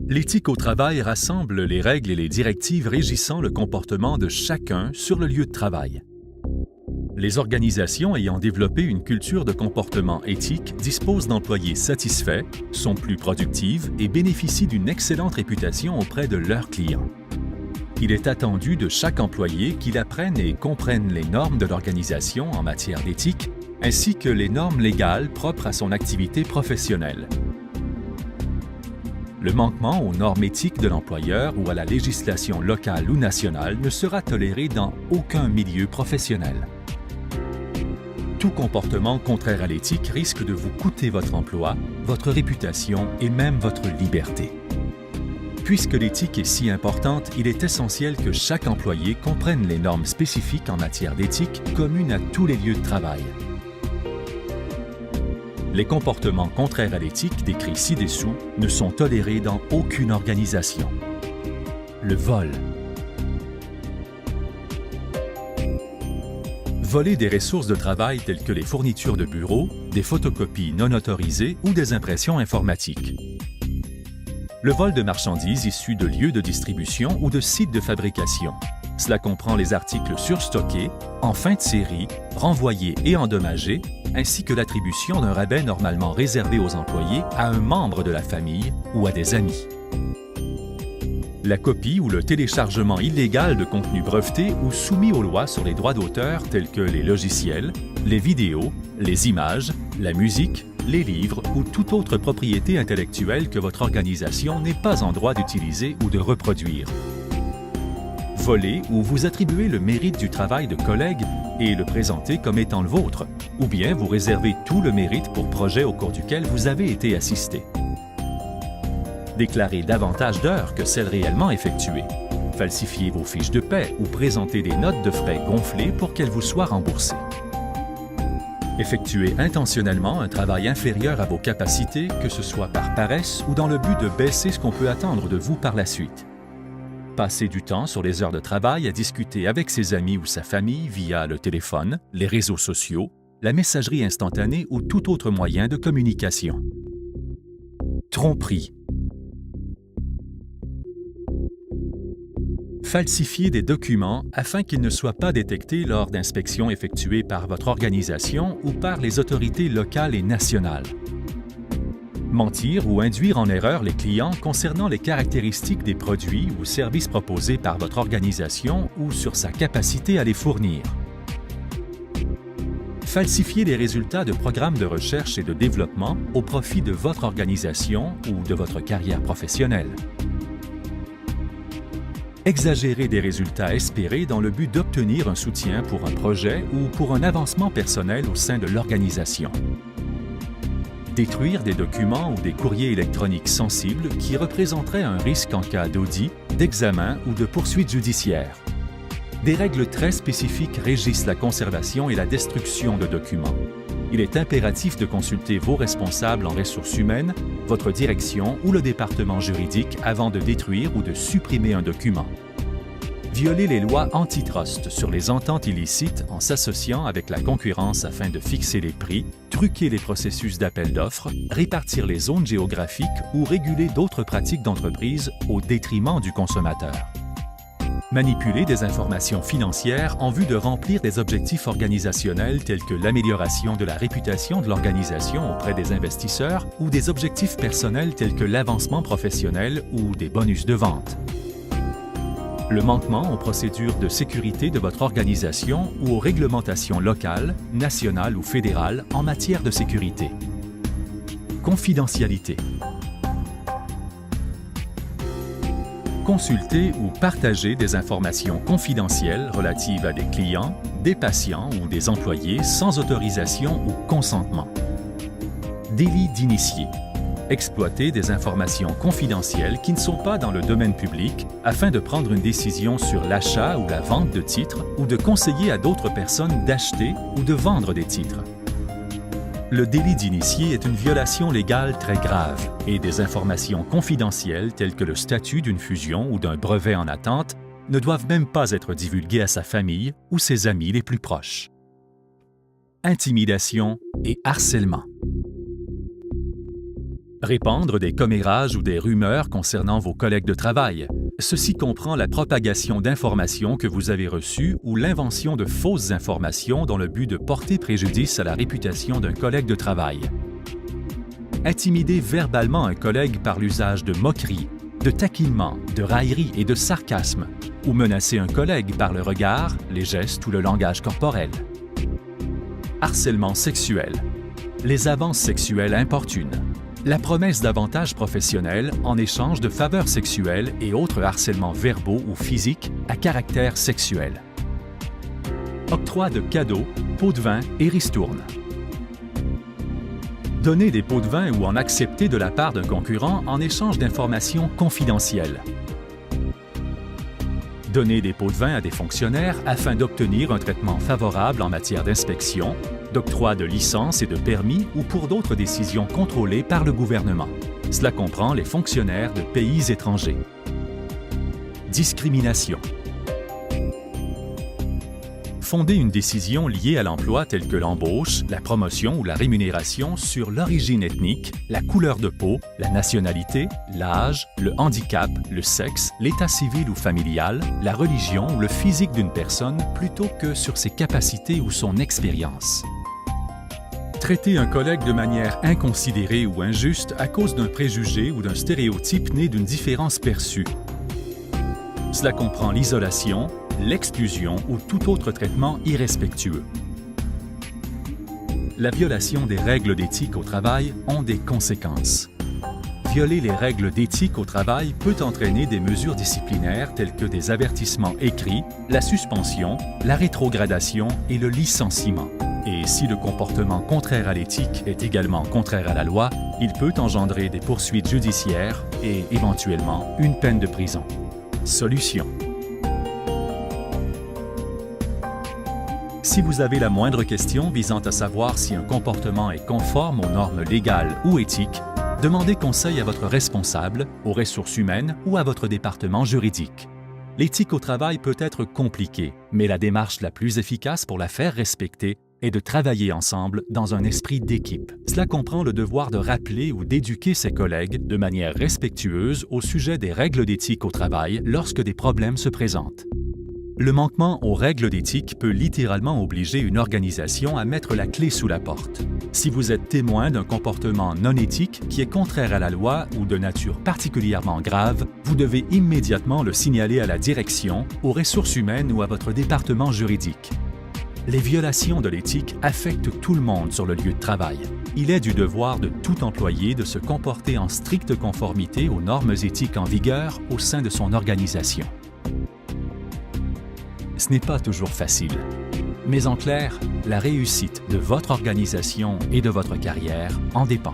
L'éthique au travail rassemble les règles et les directives régissant le comportement de chacun sur le lieu de travail. Les organisations ayant développé une culture de comportement éthique disposent d'employés satisfaits, sont plus productives et bénéficient d'une excellente réputation auprès de leurs clients. Il est attendu de chaque employé qu'il apprenne et comprenne les normes de l'organisation en matière d'éthique, ainsi que les normes légales propres à son activité professionnelle. Le manquement aux normes éthiques de l'employeur ou à la législation locale ou nationale ne sera toléré dans aucun milieu professionnel. Tout comportement contraire à l'éthique risque de vous coûter votre emploi, votre réputation et même votre liberté. Puisque l'éthique est si importante, il est essentiel que chaque employé comprenne les normes spécifiques en matière d'éthique communes à tous les lieux de travail. Les comportements contraires à l'éthique décrits ci-dessous ne sont tolérés dans aucune organisation. Le vol. Voler des ressources de travail telles que les fournitures de bureau, des photocopies non autorisées ou des impressions informatiques. Le vol de marchandises issues de lieux de distribution ou de sites de fabrication. Cela comprend les articles surstockés, en fin de série, renvoyés et endommagés, ainsi que l'attribution d'un rabais normalement réservé aux employés à un membre de la famille ou à des amis. La copie ou le téléchargement illégal de contenus brevetés ou soumis aux lois sur les droits d'auteur tels que les logiciels, les vidéos, les images, la musique, les livres ou toute autre propriété intellectuelle que votre organisation n'est pas en droit d'utiliser ou de reproduire. Voler ou vous attribuer le mérite du travail de collègues et le présenter comme étant le vôtre, ou bien vous réserver tout le mérite pour projet au cours duquel vous avez été assisté. Déclarer davantage d'heures que celles réellement effectuées. Falsifier vos fiches de paie ou présenter des notes de frais gonflées pour qu'elles vous soient remboursées. Effectuer intentionnellement un travail inférieur à vos capacités, que ce soit par paresse ou dans le but de baisser ce qu'on peut attendre de vous par la suite. Passer du temps sur les heures de travail à discuter avec ses amis ou sa famille via le téléphone, les réseaux sociaux, la messagerie instantanée ou tout autre moyen de communication. Tromperie. Falsifier des documents afin qu'ils ne soient pas détectés lors d'inspections effectuées par votre organisation ou par les autorités locales et nationales. Mentir ou induire en erreur les clients concernant les caractéristiques des produits ou services proposés par votre organisation ou sur sa capacité à les fournir. Falsifier les résultats de programmes de recherche et de développement au profit de votre organisation ou de votre carrière professionnelle. Exagérer des résultats espérés dans le but d'obtenir un soutien pour un projet ou pour un avancement personnel au sein de l'organisation. Détruire des documents ou des courriers électroniques sensibles qui représenteraient un risque en cas d'audit, d'examen ou de poursuite judiciaire. Des règles très spécifiques régissent la conservation et la destruction de documents. Il est impératif de consulter vos responsables en ressources humaines, votre direction ou le département juridique avant de détruire ou de supprimer un document. Violer les lois antitrust sur les ententes illicites en s'associant avec la concurrence afin de fixer les prix, truquer les processus d'appel d'offres, répartir les zones géographiques ou réguler d'autres pratiques d'entreprise au détriment du consommateur. Manipuler des informations financières en vue de remplir des objectifs organisationnels tels que l'amélioration de la réputation de l'organisation auprès des investisseurs ou des objectifs personnels tels que l'avancement professionnel ou des bonus de vente. Le manquement aux procédures de sécurité de votre organisation ou aux réglementations locales, nationales ou fédérales en matière de sécurité. Confidentialité. Consulter ou partager des informations confidentielles relatives à des clients, des patients ou des employés sans autorisation ou consentement. Délit d'initié. Exploiter des informations confidentielles qui ne sont pas dans le domaine public afin de prendre une décision sur l'achat ou la vente de titres ou de conseiller à d'autres personnes d'acheter ou de vendre des titres. Le délit d'initié est une violation légale très grave et des informations confidentielles telles que le statut d'une fusion ou d'un brevet en attente ne doivent même pas être divulguées à sa famille ou ses amis les plus proches. Intimidation et harcèlement. Répandre des commérages ou des rumeurs concernant vos collègues de travail. Ceci comprend la propagation d'informations que vous avez reçues ou l'invention de fausses informations dans le but de porter préjudice à la réputation d'un collègue de travail. Intimider verbalement un collègue par l'usage de moqueries, de taquinements, de railleries et de sarcasme, ou menacer un collègue par le regard, les gestes ou le langage corporel. Harcèlement sexuel. Les avances sexuelles importunes. La promesse d'avantages professionnels en échange de faveurs sexuelles et autres harcèlements verbaux ou physiques à caractère sexuel. Octroi de cadeaux, pots de vin et ristournes. Donner des pots de vin ou en accepter de la part d'un concurrent en échange d'informations confidentielles. Donner des pots de vin à des fonctionnaires afin d'obtenir un traitement favorable en matière d'inspection, d'octroi de licences et de permis ou pour d'autres décisions contrôlées par le gouvernement. Cela comprend les fonctionnaires de pays étrangers. Discrimination. Fonder une décision liée à l'emploi telle que l'embauche, la promotion ou la rémunération sur l'origine ethnique, la couleur de peau, la nationalité, l'âge, le handicap, le sexe, l'état civil ou familial, la religion ou le physique d'une personne plutôt que sur ses capacités ou son expérience. Traiter un collègue de manière inconsidérée ou injuste à cause d'un préjugé ou d'un stéréotype né d'une différence perçue. Cela comprend l'isolation, l'exclusion ou tout autre traitement irrespectueux. La violation des règles d'éthique au travail ont des conséquences. Violer les règles d'éthique au travail peut entraîner des mesures disciplinaires telles que des avertissements écrits, la suspension, la rétrogradation et le licenciement. Et si le comportement contraire à l'éthique est également contraire à la loi, il peut engendrer des poursuites judiciaires et, éventuellement, une peine de prison. Solution. Si vous avez la moindre question visant à savoir si un comportement est conforme aux normes légales ou éthiques, demandez conseil à votre responsable, aux ressources humaines ou à votre département juridique. L'éthique au travail peut être compliquée, mais la démarche la plus efficace pour la faire respecter est de travailler ensemble dans un esprit d'équipe. Cela comprend le devoir de rappeler ou d'éduquer ses collègues de manière respectueuse au sujet des règles d'éthique au travail lorsque des problèmes se présentent. Le manquement aux règles d'éthique peut littéralement obliger une organisation à mettre la clé sous la porte. Si vous êtes témoin d'un comportement non éthique qui est contraire à la loi ou de nature particulièrement grave, vous devez immédiatement le signaler à la direction, aux ressources humaines ou à votre département juridique. Les violations de l'éthique affectent tout le monde sur le lieu de travail. Il est du devoir de tout employé de se comporter en stricte conformité aux normes éthiques en vigueur au sein de son organisation. Ce n'est pas toujours facile, mais en clair, la réussite de votre organisation et de votre carrière en dépend.